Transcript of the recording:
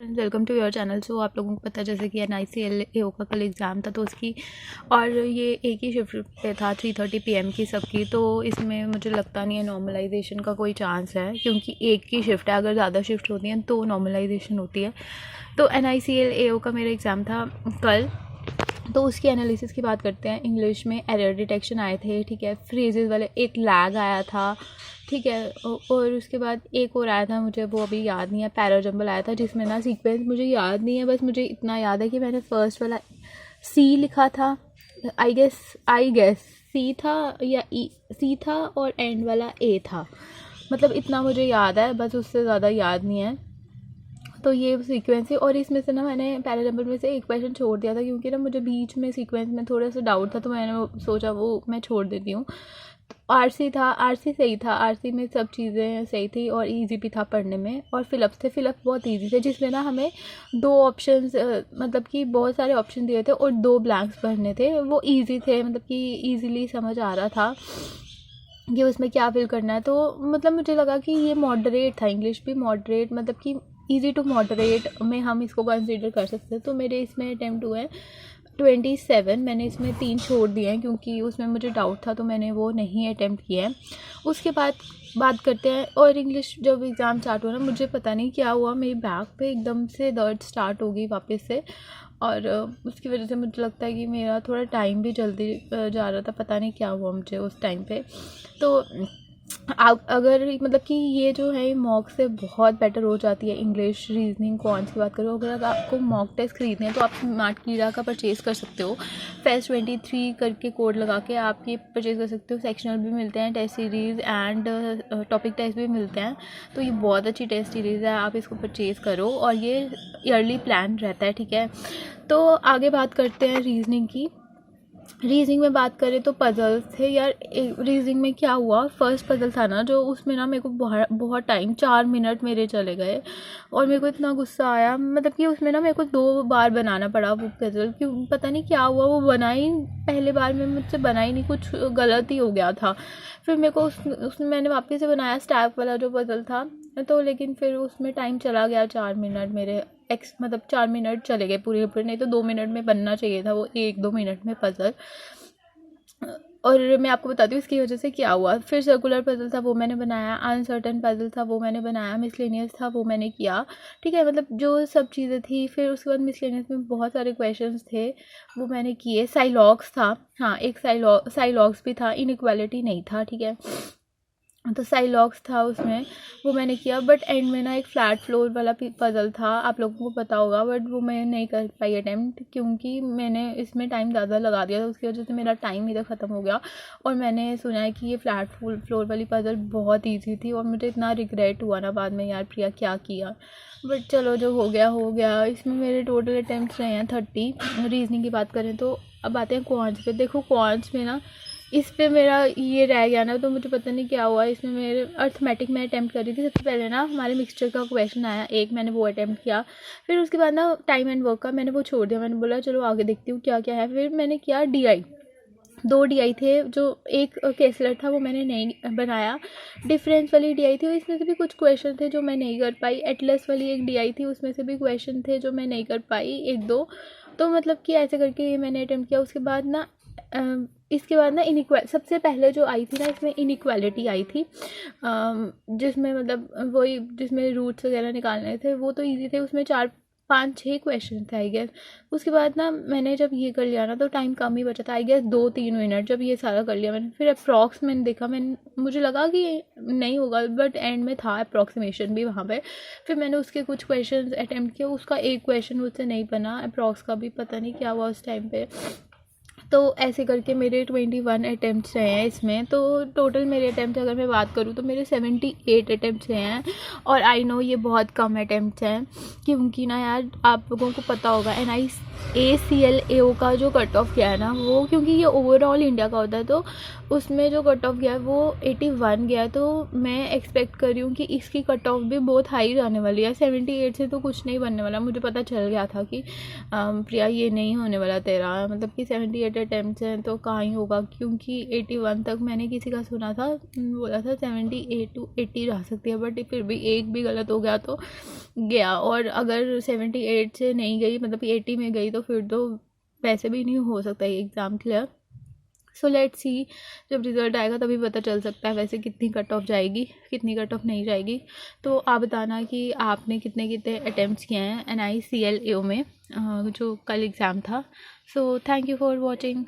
Welcome to your channel. So आप लोगों को पता है जैसे कि NICLAO का कल एग्ज़ाम था तो उसकी और ये एक ही शिफ्ट पे था 3:30 PM की सबकी। तो इसमें मुझे लगता नहीं है नॉर्मलाइजेशन का कोई चांस है, क्योंकि एक ही शिफ्ट है। अगर ज़्यादा शिफ्ट होती हैं तो नॉर्मलाइजेशन होती है। तो NICLAO का मेरा एग्ज़ाम था कल, तो उसकी एनालिसिस की बात करते हैं। इंग्लिश में एरर डिटेक्शन आए थे, ठीक है। फ्रेजेस वाले एक लैग आया था, ठीक है। और उसके बाद एक और आया था, मुझे वो अभी याद नहीं है, पैराजम्बल आया था जिसमें ना सीक्वेंस मुझे याद नहीं है। बस मुझे इतना याद है कि मैंने फर्स्ट वाला सी लिखा था, आई गेस सी था या सी था, और एंड वाला ए था। मतलब इतना मुझे याद है, बस उससे ज़्यादा याद नहीं है। तो ये सीक्वेंस है। और इसमें से ना मैंने पैराजम्बल में से एक क्वेश्चन छोड़ दिया था, क्योंकि ना मुझे बीच में सीक्वेंस में थोड़ा सा डाउट था, तो मैंने सोचा वो मैं छोड़ देती हूँ। आरसी था, आरसी सही था, आरसी में सब चीज़ें सही थी और इजी भी था पढ़ने में। और फिलअप्स थे, फिलअप बहुत इजी थे, जिसमें ना हमें दो ऑप्शंस मतलब कि बहुत सारे ऑप्शन दिए थे और 2 ब्लैंक्स भरने थे। वो इजी थे, मतलब कि इजीली समझ आ रहा था कि उसमें क्या फिल करना है। तो मतलब मुझे लगा कि ये मॉडरेट था, इंग्लिश भी मॉडरेट, मतलब कि इजी टू मॉडरेट में हम इसको कंसीडर कर सकते हैं। तो मेरे इसमें अटैम्प्ट हुए हैं 27। मैंने इसमें 3 छोड़ दिए हैं क्योंकि उसमें मुझे डाउट था, तो मैंने वो नहीं अटैम्प्ट किया है। उसके बाद बात करते हैं। और इंग्लिश जब एग्ज़ाम स्टार्ट हुआ ना, मुझे पता नहीं क्या हुआ, मेरी बैक पे एकदम से दर्द स्टार्ट हो गई वापस से। और उसकी वजह से मुझे लगता है कि मेरा थोड़ा टाइम भी जल्दी जा रहा था, पता नहीं क्या हुआ मुझे उस टाइम पे। तो आप अगर मतलब कि ये जो है मॉक से बहुत बेटर हो जाती है इंग्लिश, रीजनिंग, कॉन्स की बात करो। अगर आपको मॉक टेस्ट खरीदने हैं तो आप स्मार्ट कीड़ा का परचेज़ कर सकते हो। फेस्ट 23 करके कोड लगा के आप ये परचेज़ कर सकते हो। सेक्शनल भी मिलते हैं, test series and topic test भी मिलते हैं। तो ये बहुत अच्छी टेस्ट सीरीज़ है, आप इसको परचेज़ करो। और ये ईयरली प्लान रहता है, ठीक है। तो आगे बात करते हैं रीजनिंग की। रीजनिंग में बात करें तो पजल्स थे यार। रीजनिंग में क्या हुआ, फर्स्ट पजल था ना जो, उसमें ना मेरे को बहुत टाइम 4 मिनट मेरे चले गए और मेरे को इतना गुस्सा आया। मतलब कि उसमें ना मेरे को 2 बार बनाना पड़ा वो पजल, क्यों पता नहीं क्या हुआ, वो बना ही पहले बार में मुझसे बना ही नहीं, कुछ गलत ही हो गया था। फिर मेरे को उसमें मैंने वापस से बनाया स्टैक वाला जो पजल था, तो लेकिन फिर उसमें टाइम चला गया 4 मिनट मेरे मतलब 4 मिनट चले गए पूरे पूरे। नहीं तो 2 मिनट में बनना चाहिए था वो 1-2 मिनट में पजल। और मैं आपको बताती हूँ इसकी वजह से क्या हुआ। फिर सर्कुलर पजल था वो मैंने बनाया, अनसर्टेन पजल था वो मैंने बनाया, मिसलेनियस था वो मैंने किया, ठीक है। मतलब जो सब चीज़ें थी। फिर उसके बाद मिसलेनियस में बहुत सारे क्वेश्चंस थे वो मैंने किए। साइलॉग्स था, हाँ एक साइलॉग्स भी था, इनइक्वालिटी नहीं था, ठीक है। तो साइलॉग्स था उसमें, वो मैंने किया। बट एंड में ना एक फ्लैट फ्लोर वाला पजल था, आप लोगों को पता होगा, बट वो मैं नहीं कर पाई अटैम्प्ट, क्योंकि मैंने इसमें टाइम ज़्यादा लगा दिया था। उसकी वजह से मेरा टाइम इधर ख़त्म हो गया। और मैंने सुना है कि ये फ्लैट फ्लोर वाली पजल बहुत ईजी थी और मुझे इतना रिग्रेट हुआ ना बाद में, यार प्रिया क्या किया। बट चलो जो हो गया हो गया। इसमें मेरे टोटल अटैम्प्ट रहे हैं 30। रीजनिंग की बात करें तो अब आते हैं क्वांट्स पे। देखो क्वांट्स में ना इस पे मेरा ये रह गया ना, तो मुझे पता नहीं क्या हुआ। इसमें मेरे अर्थमेटिक में अटैम्प्ट कर रही थी। सबसे पहले ना हमारे मिक्सचर का क्वेश्चन आया एक, मैंने वो अटैम्प्ट किया। फिर उसके बाद ना टाइम एंड वर्क का मैंने वो छोड़ दिया, मैंने बोला चलो आगे देखती हूँ क्या क्या है। फिर मैंने किया DI, 2 DI थे। जो एक केसलर था वो मैंने नहीं बनाया, डिफरेंस वाली DI थी, इसमें से भी कुछ क्वेश्चन थे जो मैं नहीं कर पाई। एटलस वाली एक DI थी, उसमें से भी क्वेश्चन थे जो मैं नहीं कर पाई, 1-2। तो मतलब कि ऐसे करके ये मैंने अटैम्प्ट किया। उसके बाद ना इसके बाद ना सबसे पहले जो आई थी ना, इसमें इनइक्वालिटी आई थी, जिसमें मतलब वही जिसमें रूट्स वगैरह निकालने थे, वो तो इजी थे। उसमें 4-5-6 क्वेश्चन थे आई गेस। उसके बाद ना मैंने जब ये कर लिया ना तो टाइम कम ही बचा था, आई गेस 2-3 मिनट। जब ये सारा कर लिया मैंने, फिर अप्रॉक्स मैंने देखा, मुझे लगा कि नहीं होगा, बट एंड में था अप्रॉक्सीमेशन भी वहाँ पे। फिर मैंने उसके कुछ क्वेश्चन अटैम्प्ट किया, उसका एक क्वेश्चन मुझसे नहीं बना, अप्रॉक्स का भी पता नहीं क्या हुआ उस टाइम पे। तो ऐसे करके मेरे 21 अटैम्प्ट्स रहे हैं इसमें। तो टोटल मेरे अटैम्प्ट अगर मैं बात करूँ तो मेरे 78 अटैम्प्ट्स रहे हैं। और आई नो ये बहुत कम अटैम्प्ट्स हैं, क्योंकि ना यार आप लोगों को पता होगा NICLAO का जो कट ऑफ गया है ना वो, क्योंकि ये ओवरऑल इंडिया का होता है, तो उसमें जो कट ऑफ गया है वो 81 गया है। तो मैं एक्सपेक्ट कर रही हूँ कि इसकी कट ऑफ भी बहुत हाई जाने वाली है। 78 से तो कुछ नहीं बनने वाला, मुझे पता चल गया था कि प्रिया ये नहीं होने वाला तेरा, मतलब कि 78 अटैम्प्ट्स हैं तो कहाँ ही होगा, क्योंकि 81 तक मैंने किसी का सुना था, बोला था 78 to 80 जा सकती है, बट फिर भी एक भी गलत हो गया तो गया। और अगर 78 से नहीं गई, मतलब 80 में गई, तो फिर तो वैसे भी नहीं हो सकता ये exam clear. So let's see, जब रिज़ल्ट आएगा तभी पता चल सकता है वैसे कितनी कट ऑफ जाएगी, कितनी कट ऑफ नहीं जाएगी। तो आप बताना कि आपने कितने कितने अटैम्प्ट्स किए हैं NICLAO में, जो कल एग्ज़ाम था। So thank you for watching.